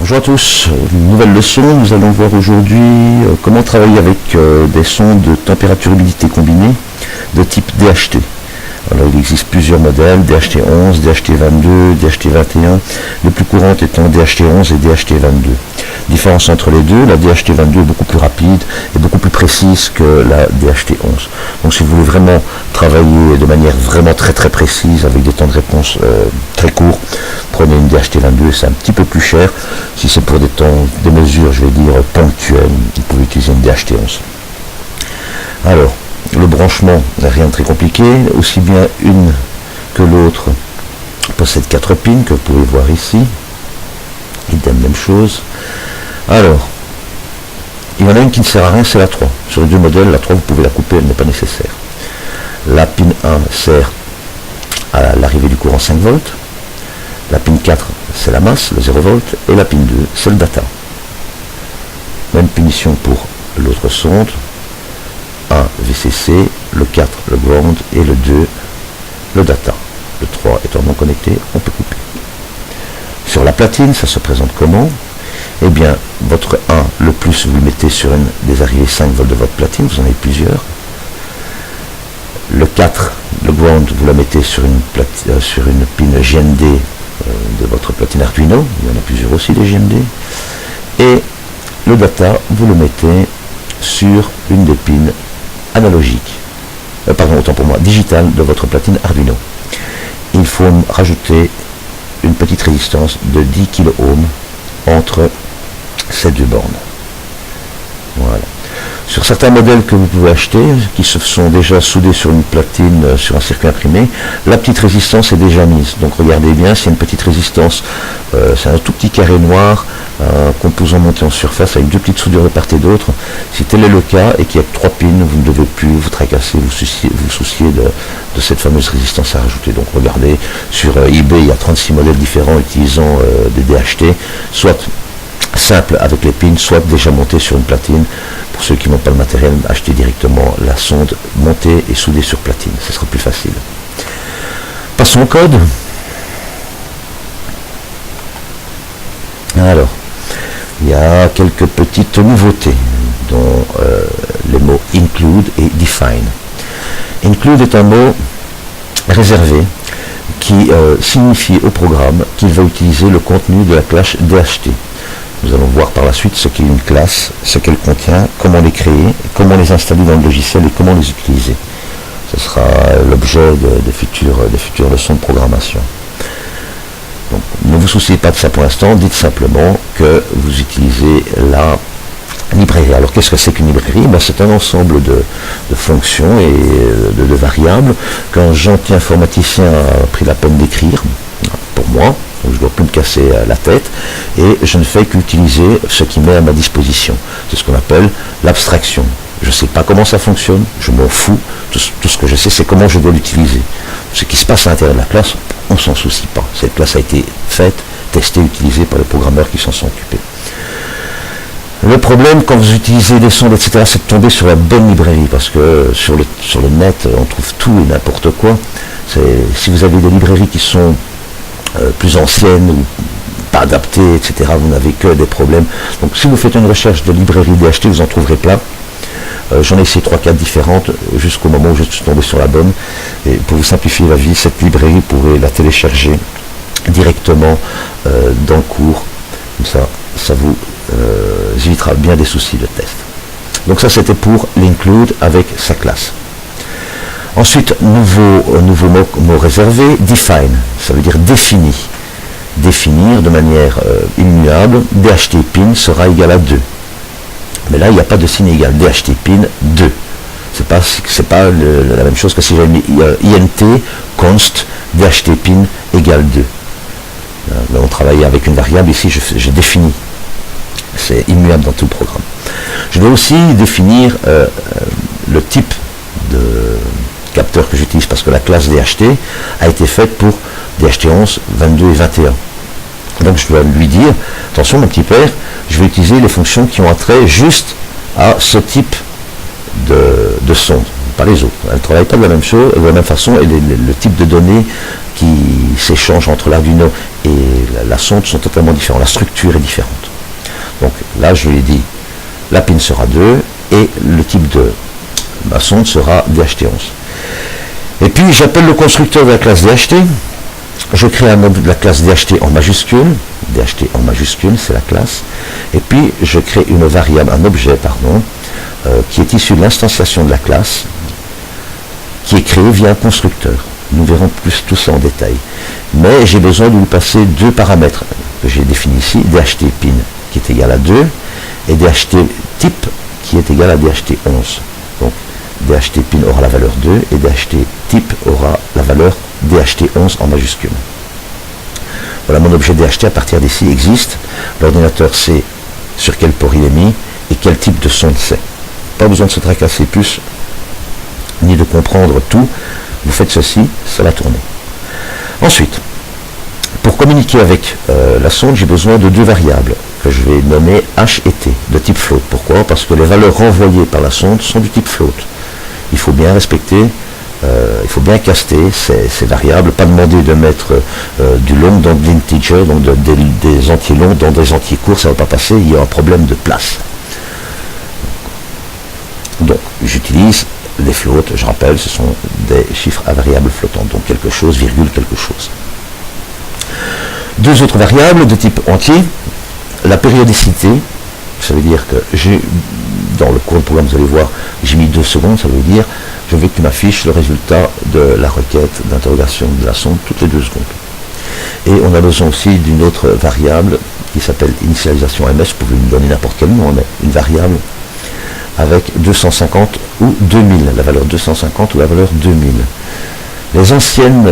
Bonjour à tous, une nouvelle leçon. Nous allons voir aujourd'hui comment travailler avec des sondes de température-humidité combinée de type DHT. Alors il existe plusieurs modèles, DHT11, DHT22, DHT21, le plus courant étant DHT11 et DHT22. Différence entre les deux, la DHT22 est beaucoup plus rapide et beaucoup plus précise que la DHT11. Donc si vous voulez vraiment travailler de manière vraiment très précise avec des temps de réponse très courts, prenez une DHT22, c'est un petit peu plus cher. Si c'est pour des mesures, je vais dire, ponctuelles, vous pouvez utiliser une DHT11. Alors, le branchement, rien de très compliqué, aussi bien une que l'autre possède 4 pins que vous pouvez voir ici. Idem, même chose. Alors, il y en a une qui ne sert à rien, c'est la 3. Sur les deux modèles, la 3 vous pouvez la couper, elle n'est pas nécessaire. La pin 1 sert à l'arrivée du courant 5 volts. La pin 4 c'est la masse, le 0 volt, et la pin 2 c'est le data. Même punition pour l'autre sonde. 1 VCC, le 4 le ground et le 2 le data. Le 3 étant non connecté, on peut couper. Sur la platine, ça se présente comment? Eh bien, votre 1, le plus, vous le mettez sur une des arrivées 5 volts de votre platine, vous en avez plusieurs. Le 4, le ground, vous la mettez sur une pin JND de votre platine Arduino, il y en a plusieurs aussi des JND. Et le data, vous le mettez sur une des pins analogiques, digitale de votre platine Arduino. Il faut rajouter une petite résistance de 10 kΩ entre ces deux bornes. Voilà. Sur certains modèles que vous pouvez acheter, qui se sont déjà soudés sur une platine, sur un circuit imprimé, la petite résistance est déjà mise. Donc regardez bien, c'est une petite résistance, c'est un tout petit carré noir, un composant monté en surface avec deux petites soudures de part et d'autre. Si tel est le cas et qu'il y a 3 pins, vous ne devez plus vous tracasser, vous soucier de cette fameuse résistance à rajouter. Donc regardez, sur eBay, il y a 36 modèles différents utilisant des DHT, soit simple avec les pins, soit déjà monté sur une platine. Pour ceux qui n'ont pas le matériel, achetez directement la sonde montée et soudée sur platine, ce sera plus facile. Passons au code. Alors, il y a quelques petites nouveautés, dont les mots include et define. Include est un mot réservé qui signifie au programme qu'il va utiliser le contenu de la classe DHT. Nous allons voir par la suite ce qu'est une classe, ce qu'elle contient, comment les créer, comment les installer dans le logiciel et comment les utiliser. Ce sera l'objet de futures leçons de programmation. Donc, ne vous souciez pas de ça pour l'instant, dites simplement que vous utilisez la librairie. Alors qu'est-ce que c'est qu'une librairie? C'est un ensemble de fonctions et de variables qu'un gentil informaticien a pris la peine d'écrire pour moi. Donc je ne dois plus me casser la tête et je ne fais qu'utiliser ce qui met à ma disposition. C'est ce qu'on appelle l'abstraction. Je ne sais pas comment ça fonctionne, je m'en fous. Tout ce que je sais, c'est comment je dois l'utiliser. Ce qui se passe à l'intérieur de la classe, on ne s'en soucie pas. Cette classe a été faite, testée, utilisée par les programmeurs qui s'en sont occupés. Le problème, quand vous utilisez des sondes, etc., c'est de tomber sur la bonne librairie, parce que sur le net, on trouve tout et n'importe quoi. Si vous avez des librairies qui sont plus anciennes ou pas adaptées, etc., vous n'avez que des problèmes. Donc si vous faites une recherche de librairie DHT, vous en trouverez plein. J'en ai essayé 3-4 différentes jusqu'au moment où je suis tombé sur la bonne. Et pour vous simplifier la vie, cette librairie, vous pourrez la télécharger directement dans le cours. Comme ça, ça vous évitera bien des soucis de test. Donc ça, c'était pour l'include avec sa classe. Ensuite, nouveau mot réservé, define, ça veut dire défini. Définir de manière immuable, DHT pin sera égal à 2. Mais là, il n'y a pas de signe égal, DHT pin 2. C'est pas la même chose que si j'avais mis int const DHT pin égale 2. Là, on travaille avec une variable, ici je définis. C'est immuable dans tout le programme. Je dois aussi définir le type de capteur que j'utilise parce que la classe DHT a été faite pour DHT11, 22 et 21. Donc je dois lui dire, attention mon petit père, je vais utiliser les fonctions qui ont attrait juste à ce type sonde, pas les autres. Elles ne travaillent pas de la même façon et le type de données qui s'échangent entre l'Arduino et la sonde sont totalement différents. La structure est différente. Donc là, je lui ai dit, la pin sera 2 et le type de ma sonde sera DHT11. Et puis, j'appelle le constructeur de la classe DHT. Je crée la classe DHT en majuscule. DHT en majuscule, c'est la classe. Et puis, je crée une variable, un objet, pardon, qui est issu de l'instanciation de la classe, qui est créé via un constructeur. Nous verrons plus tout ça en détail. Mais j'ai besoin de lui passer deux paramètres que j'ai définis ici, DHT pin qui est égal à 2 et DHT type qui est égal à DHT11. Donc DHT pin aura la valeur 2 et DHT type aura la valeur DHT11 en majuscule. Voilà, mon objet DHT à partir d'ici existe. L'ordinateur sait sur quel port il est mis et quel type de sonde c'est. Pas besoin de se tracasser plus ni de comprendre tout. Vous faites ceci, ça va tourner. Ensuite, pour communiquer avec la sonde, j'ai besoin de deux variables que je vais nommer H et T de type float. Pourquoi? Parce que les valeurs renvoyées par la sonde sont du type float. Il faut bien respecter, il faut bien caster ces variables, pas demander de mettre du long dans de l'integer, donc des entiers longs dans des entiers courts, ça ne va pas passer, il y a un problème de place. Donc, j'utilise les floats, je rappelle, ce sont des chiffres à variables flottantes, donc quelque chose, virgule, quelque chose. Deux autres variables de type entier, la périodicité, ça veut dire que j'ai, dans le cours de programme, vous allez voir, j'ai mis 2 secondes, ça veut dire, je veux que tu m'affiches le résultat de la requête d'interrogation de la sonde toutes les 2 secondes. Et on a besoin aussi d'une autre variable qui s'appelle initialisation MS, vous pouvez me donner n'importe quel nom, mais une variable avec 250 ou 2000, la valeur 250 ou la valeur 2000. Les anciennes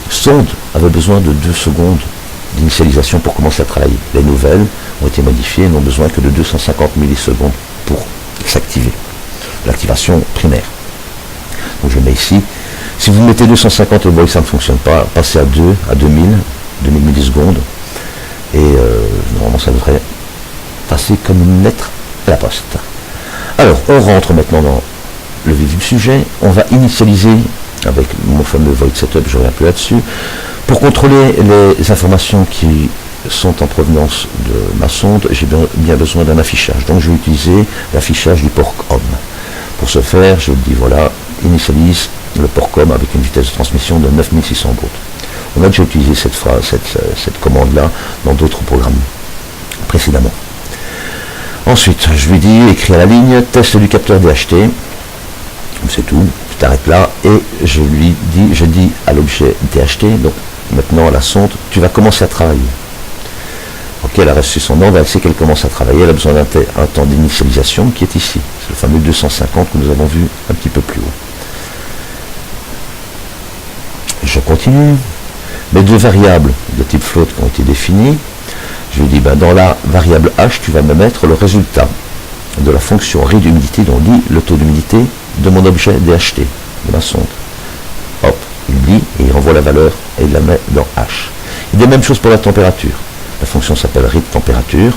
sondes avaient besoin de 2 secondes d'initialisation pour commencer à travailler. Les nouvelles ont été modifiées et n'ont besoin que de 250 millisecondes pour s'activer. L'activation primaire. Donc je mets ici. Si vous mettez 250 et vous voyez que ça ne fonctionne pas, passez à 2, à 2000 millisecondes. Et normalement ça devrait passer comme une lettre à la poste. Alors, on rentre maintenant dans le vif du sujet. On va initialiser avec mon fameux void setup, je reviens plus là-dessus, pour contrôler les informations qui sont en provenance de ma sonde. J'ai bien besoin d'un affichage. Donc, je vais utiliser l'affichage du port COM. Pour ce faire, je dis voilà, initialise le port COM avec une vitesse de transmission de 9600 baud. On a déjà utilisé cette phrase, cette commande-là dans d'autres programmes précédemment. Ensuite, je lui dis, écris à la ligne, test du capteur DHT, c'est tout, tu t'arrêtes là, et je dis à l'objet DHT, donc maintenant à la sonde, tu vas commencer à travailler. Ok, elle a reçu son ordre, elle sait qu'elle commence à travailler, elle a besoin d'un temps d'initialisation qui est ici, c'est le fameux 250 que nous avons vu un petit peu plus haut. Je continue, mes deux variables de type float qui ont été définies. Je lui dis, dans la variable H, tu vas me mettre le résultat de la fonction read humidité, dont lit le taux d'humidité de mon objet DHT, de ma sonde. Hop, il lit et il renvoie la valeur et il la met dans H. Il dit la même chose pour la température. La fonction s'appelle read température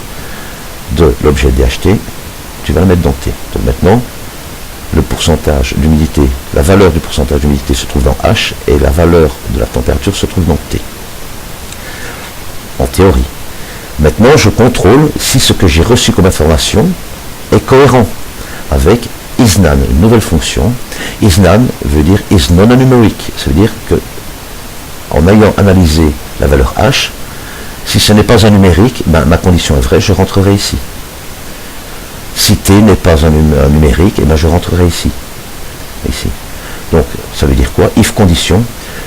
de l'objet DHT, tu vas la mettre dans T. Donc maintenant, le pourcentage d'humidité, la valeur du pourcentage d'humidité se trouve dans H et la valeur de la température se trouve dans T. En théorie. Maintenant, je contrôle si ce que j'ai reçu comme information est cohérent avec isNaN, une nouvelle fonction. isNaN veut dire is non-numérique. Ça veut dire que, en ayant analysé la valeur H, si ce n'est pas un numérique, ma condition est vraie, je rentrerai ici. Si T n'est pas un numérique, je rentrerai ici. Ici. Donc, ça veut dire quoi? If condition,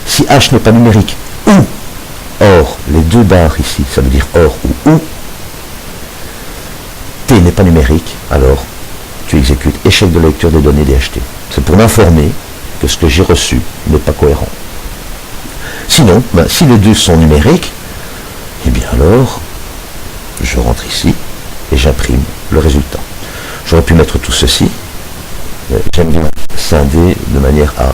si H n'est pas numérique ou or, les deux barres ici, ça veut dire or ou T n'est pas numérique, alors tu exécutes échec de lecture des données DHT. C'est pour m'informer que ce que j'ai reçu n'est pas cohérent. Sinon, si les deux sont numériques, eh bien alors, je rentre ici et j'imprime le résultat. J'aurais pu mettre tout ceci, j'aime bien scinder de manière à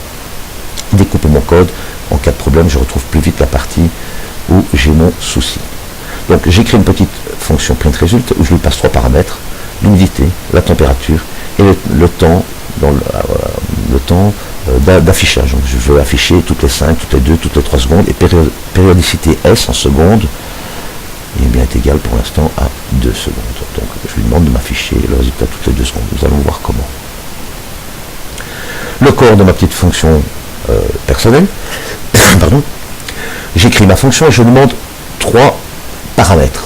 découper mon code. En cas de problème, je retrouve plus vite la partie où j'ai mon souci. Donc j'écris une petite fonction print result où je lui passe 3 paramètres, l'humidité, la température et le temps, d'affichage. Donc je veux afficher toutes les 5, toutes les 2, toutes les 3 secondes, et périodicité S en secondes est égale pour l'instant à 2 secondes. Donc je lui demande de m'afficher le résultat toutes les 2 secondes. Nous allons voir comment. Le corps de ma petite fonction personnelle, pardon, j'écris ma fonction et je demande 3 paramètres.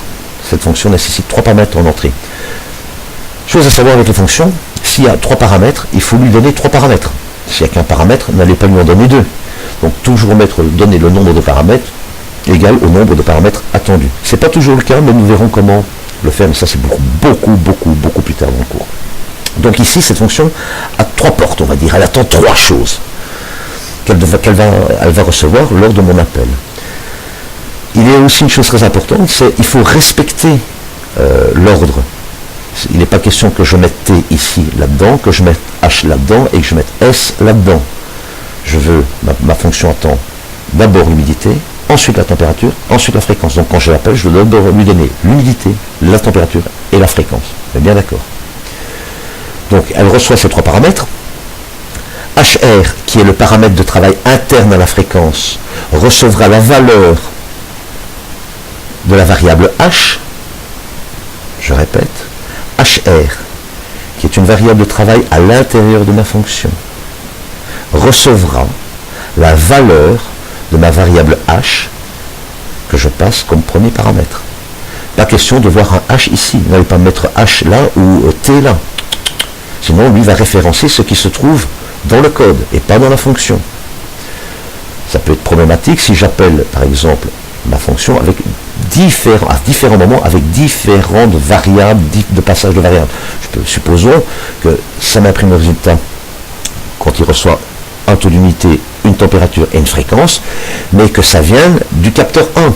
Cette fonction nécessite 3 paramètres en entrée. Chose à savoir avec les fonctions, s'il y a 3 paramètres, il faut lui donner 3 paramètres. S'il n'y a qu'un paramètre, n'allez pas lui en donner 2. Donc toujours donner le nombre de paramètres égal au nombre de paramètres attendus. Ce n'est pas toujours le cas, mais nous verrons comment le faire. Mais ça, c'est beaucoup plus tard dans le cours. Donc ici, cette fonction a 3 portes, on va dire. Elle attend 3 choses qu'elle va recevoir lors de mon appel. Il y a aussi une chose très importante, c'est qu'il faut respecter l'ordre. Il n'est pas question que je mette T ici, là-dedans, que je mette H là-dedans et que je mette S là-dedans. Je veux, ma fonction attend d'abord l'humidité, ensuite la température, ensuite la fréquence. Donc quand je l'appelle, je dois d'abord lui donner l'humidité, la température et la fréquence. On est bien d'accord. Donc elle reçoit ces 3 paramètres. HR, qui est le paramètre de travail interne à la fréquence, recevra la valeur de la variable H. Je répète, HR, qui est une variable de travail à l'intérieur de ma fonction, recevra la valeur de ma variable H que je passe comme premier paramètre. Pas question de voir un H ici. Vous n'allez pas mettre H là ou T là. Sinon, lui va référencer ce qui se trouve dans le code et pas dans la fonction. Ça peut être problématique si j'appelle, par exemple, ma fonction avec à différents moments avec différentes variables de passage de variables. Supposons que ça m'imprime le résultat quand il reçoit un taux d'unité, une température et une fréquence, mais que ça vienne du capteur 1.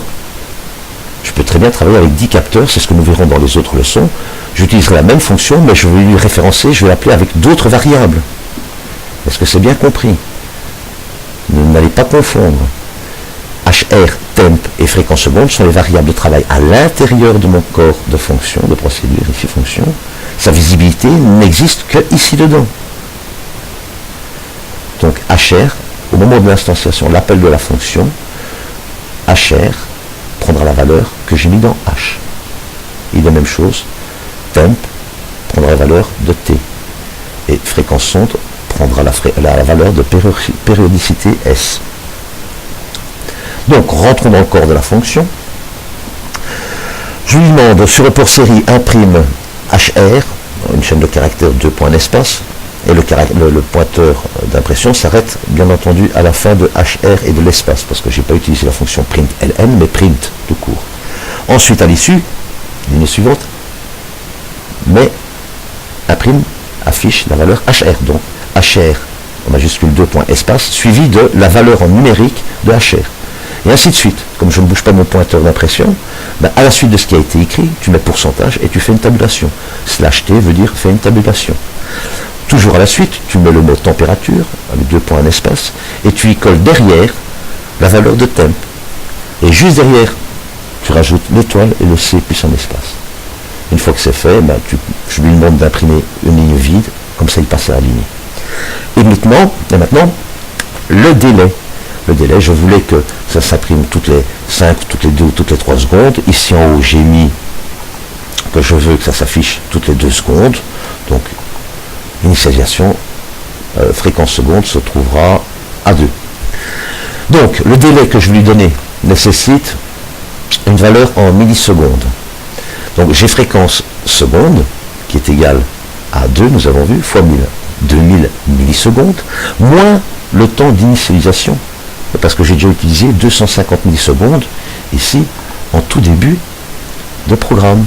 Je peux très bien travailler avec 10 capteurs, c'est ce que nous verrons dans les autres leçons. J'utiliserai la même fonction, mais je vais lui référencer, je vais l'appeler avec d'autres variables. Est-ce que c'est bien compris? N'allez pas confondre. HR, temp et fréquence seconde sont les variables de travail à l'intérieur de mon corps de fonction, de procédure, ici fonction. Sa visibilité n'existe que ici dedans. Donc HR, au moment de l'instanciation, l'appel de la fonction, HR prendra la valeur que j'ai mis dans H. Et la même chose, temp prendra la valeur de T. Et fréquence sonde prendra la valeur de périodicité S. Donc, rentrons dans le corps de la fonction. Je lui demande, sur le port série, imprime HR, une chaîne de caractères 2 points d'espace, et le pointeur d'impression s'arrête, bien entendu, à la fin de HR et de l'espace, parce que je n'ai pas utilisé la fonction print ln, mais print tout court. Ensuite, à l'issue, ligne suivante, mais imprime, affiche la valeur HR, donc HR, en majuscule 2 points espace, suivi de la valeur en numérique de HR. Et ainsi de suite. Comme je ne bouge pas mon pointeur d'impression, à la suite de ce qui a été écrit, tu mets pourcentage et tu fais une tabulation. /t veut dire fais une tabulation. Toujours à la suite, tu mets le mot température, avec 2 points en espace, et tu y colles derrière la valeur de temp. Et juste derrière, tu rajoutes l'étoile et le C plus en espace. Une fois que c'est fait, je lui demande d'imprimer une ligne vide, comme ça il passe à la ligne. Et maintenant, le délai. Le délai, je voulais que ça s'imprime toutes les 5, toutes les 2 ou toutes les 3 secondes. Ici en haut, j'ai mis que je veux que ça s'affiche toutes les 2 secondes. Donc, initialisation, fréquence seconde se trouvera à 2. Donc, le délai que je lui donnais nécessite une valeur en millisecondes. Donc, j'ai fréquence seconde, qui est égale à 2, nous avons vu, fois 1000, 2000 millisecondes, moins le temps d'initialisation, parce que j'ai déjà utilisé 250 millisecondes ici en tout début de programme.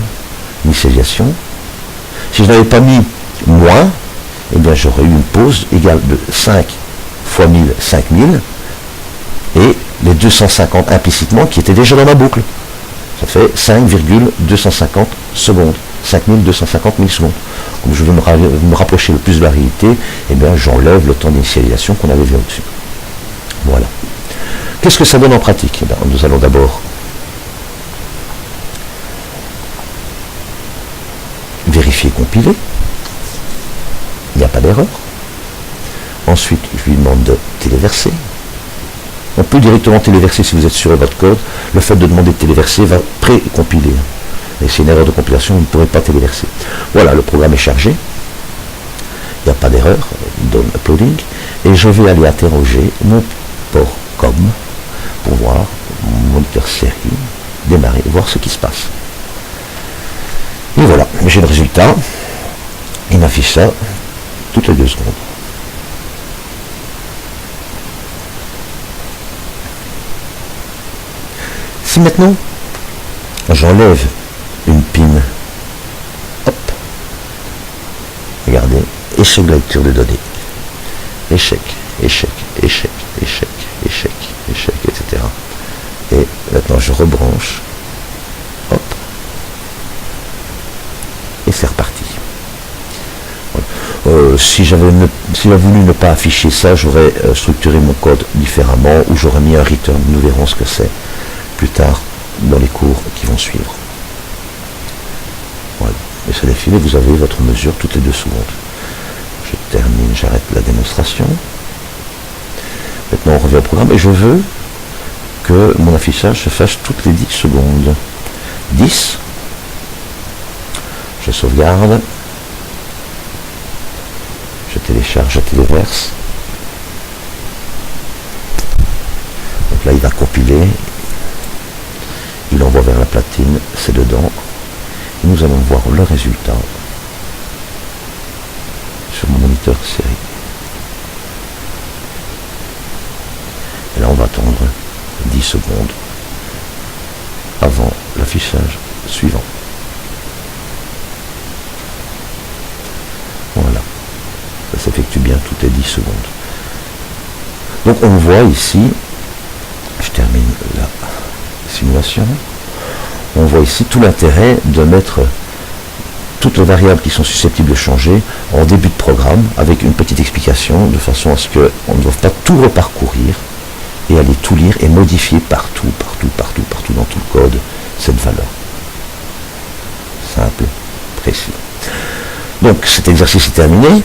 Initialisation. Si je n'avais pas mis moins, eh bien j'aurais eu une pause égale de 5 fois 1000, 5000, et les 250 implicitement qui étaient déjà dans ma boucle. Ça fait 5,250 secondes. 5250 millisecondes. Comme je veux me rapprocher le plus de la réalité, eh bien j'enlève le temps d'initialisation qu'on avait vu au-dessus. Voilà. Qu'est-ce que ça donne en pratique? Eh bien, nous allons d'abord vérifier, compiler. Il n'y a pas d'erreur. Ensuite, je lui demande de téléverser. On peut directement téléverser si vous êtes sur votre code. Le fait de demander de téléverser va pré-compiler. Et c'est une erreur de compilation, vous ne pourrez pas téléverser. Voilà, le programme est chargé. Il n'y a pas d'erreur, donne uploading. Et je vais aller interroger mon port COM pour voir mon moniteur série démarrer, voir ce qui se passe. Et voilà, j'ai le résultat. Il m'affiche ça toutes les 2 secondes. Si maintenant j'enlève une pin, hop, regardez, échec de lecture de données, échec, échec, échec, échec, échec, échec, etc. Et maintenant je rebranche, hop, et c'est reparti. Si j'avais voulu ne pas afficher ça, j'aurais structuré mon code différemment ou j'aurais mis un return. Nous verrons ce que c'est plus tard dans les cours qui vont suivre. Voilà. Et c'est défilé, vous avez votre mesure toutes les 2 secondes. Je termine, j'arrête la démonstration. Maintenant on revient au programme et je veux que mon affichage se fasse toutes les 10 secondes. 10. Je sauvegarde. Je télécharge, je téléverse. Donc là il va compiler. Il envoie vers la platine, c'est dedans. Et nous allons voir le résultat sur mon moniteur série. Et là on va attendre 10 secondes avant l'affichage suivant. Voilà. Ça s'effectue bien toutes les 10 secondes. Donc on voit ici, je termine la simulation, on voit ici tout l'intérêt de mettre toutes les variables qui sont susceptibles de changer en début de programme avec une petite explication de façon à ce qu'on ne doive pas tout reparcourir et aller tout lire et modifier partout dans tout le code cette valeur. Simple, précis. Donc cet exercice est terminé.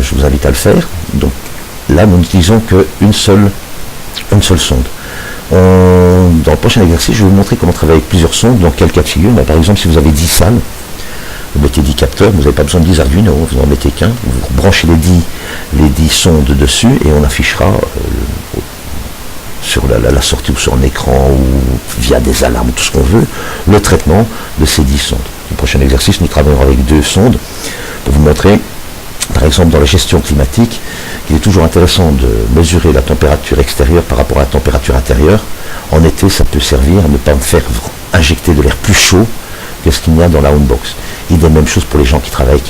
Je vous invite à le faire. Donc là nous n'utilisons qu'une seule sonde. Dans le prochain exercice, je vais vous montrer comment travailler avec plusieurs sondes, dans quel cas de figure. Par exemple, si vous avez 10 salles, vous mettez 10 capteurs, vous n'avez pas besoin de 10 Arduino, vous en mettez qu'un, vous branchez les 10 sondes dessus et on affichera sur la sortie ou sur un écran ou via des alarmes, tout ce qu'on veut, le traitement de ces 10 sondes. Dans le prochain exercice, nous travaillerons avec 2 sondes pour vous montrer, par exemple, dans la gestion climatique, qu'il est toujours intéressant de mesurer la température extérieure par rapport à la température intérieure. En été, ça peut servir à ne pas faire injecter de l'air plus chaud que ce qu'il y a dans la homebox. Il y a la même chose pour les gens qui travaillent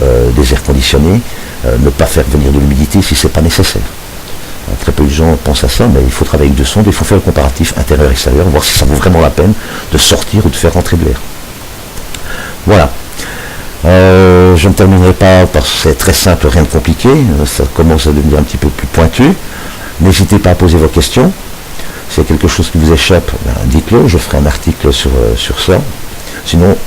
avec des airs conditionnés, ne pas faire venir de l'humidité si ce n'est pas nécessaire. Très peu de gens pensent à ça, mais il faut travailler avec 2 sondes, il faut faire le comparatif intérieur-extérieur, voir si ça vaut vraiment la peine de sortir ou de faire rentrer de l'air. Voilà. Je ne terminerai pas parce que c'est très simple, rien de compliqué, ça commence à devenir un petit peu plus pointu. N'hésitez pas à poser vos questions. S'il y a quelque chose qui vous échappe, dites-le, je ferai un article sur ça. Sinon,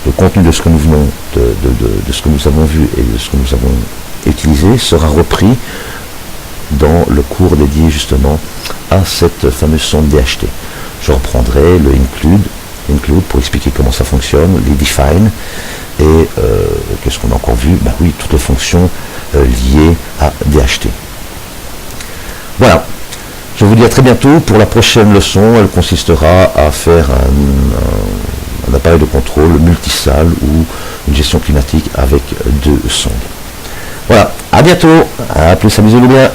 le contenu de ce que nous venons, de ce que nous avons vu et de ce que nous avons utilisé sera repris dans le cours dédié justement à cette fameuse sonde DHT. Je reprendrai le include pour expliquer comment ça fonctionne, les define, et qu'est-ce qu'on a encore vu? Oui, toutes les fonctions liées à DHT. Voilà, je vous dis à très bientôt pour la prochaine leçon. Elle consistera à faire un appareil de contrôle multisalle ou une gestion climatique avec 2 sondes. Voilà, à bientôt, à plus, amusez-vous bien.